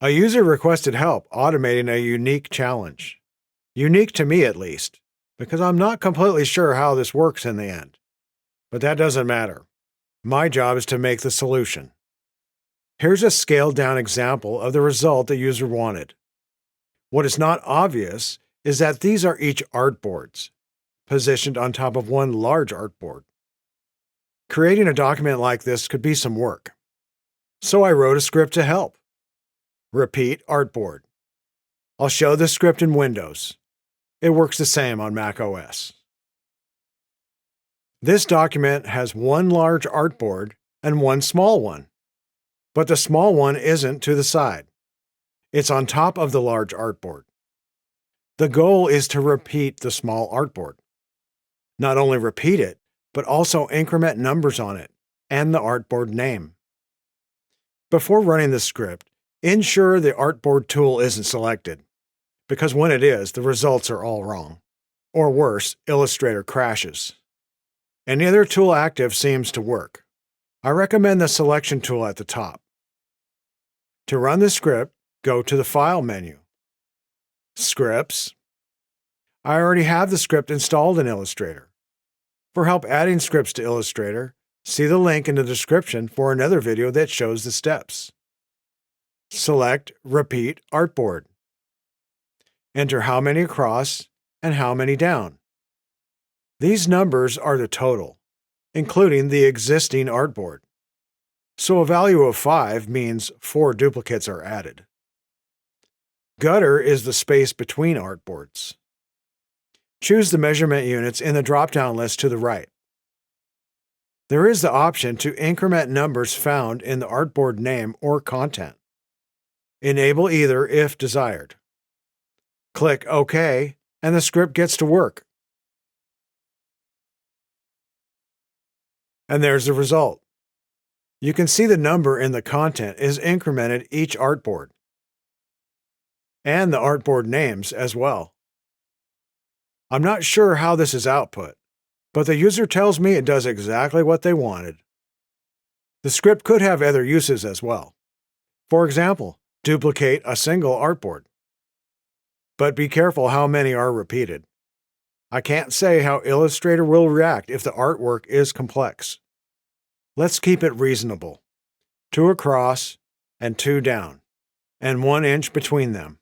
A user requested help automating a unique challenge. Unique to me, at least, because I'm not completely sure how this works in the end. But that doesn't matter. My job is to make the solution. Here's a scaled-down example of the result the user wanted. What is not obvious is that these are each artboards, positioned on top of one large artboard. Creating a document like this could be some work. So I wrote a script to help. Repeat artboard. I'll show this script in Windows. It works the same on macOS. This document has one large artboard and one small one, but the small one isn't to the side. It's on top of the large artboard. The goal is to repeat the small artboard. Not only repeat it, but also increment numbers on it and the artboard name. Before running the script, ensure the artboard tool isn't selected, because when it is, the results are all wrong. Or worse, Illustrator crashes. Any other tool active seems to work. I recommend the selection tool at the top. To run the script, go to the File menu. Scripts. I already have the script installed in Illustrator. For help adding scripts to Illustrator, see the link in the description for another video that shows the steps. Select Repeat Artboard. Enter how many across and how many down. These numbers are the total, including the existing artboard. So a value of 5 means 4 duplicates are added. Gutter is the space between artboards. Choose the measurement units in the drop-down list to the right. There is the option to increment numbers found in the artboard name or content. Enable either if desired. Click OK, and the script gets to work. And there's the result. You can see the number in the content is incremented each artboard, and the artboard names as well. I'm not sure how this is output, but the user tells me it does exactly what they wanted. The script could have other uses as well. For example, duplicate a single artboard. But be careful how many are repeated. I can't say how Illustrator will react if the artwork is complex. Let's keep it reasonable. 2 across and 2 down, and 1 inch between them.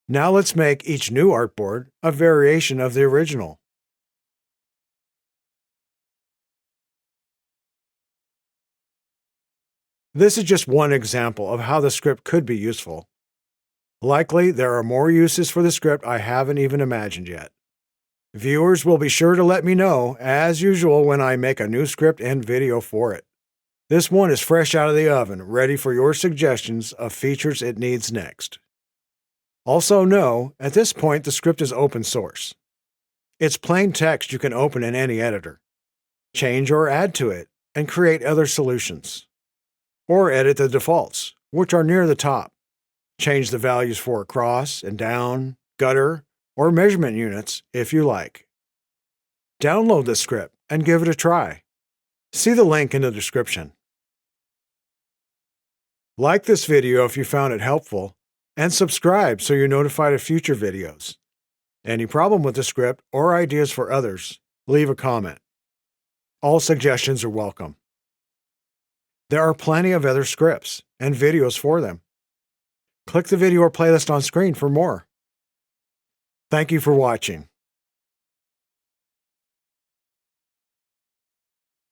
Now let's make each new artboard a variation of the original. This is just one example of how the script could be useful. Likely, there are more uses for the script I haven't even imagined yet. Viewers will be sure to let me know, as usual, when I make a new script and video for it. This one is fresh out of the oven, ready for your suggestions of features it needs next. Also know, at this point the script is open source. It's plain text you can open in any editor. Change or add to it, and create other solutions. Or edit the defaults, which are near the top. Change the values for across and down, gutter, or measurement units if you like. Download the script and give it a try. See the link in the description. Like this video if you found it helpful, and subscribe so you're notified of future videos. Any problem with the script or ideas for others, leave a comment. All suggestions are welcome. There are plenty of other scripts and videos for them. Click the video or playlist on screen for more. Thank you for watching.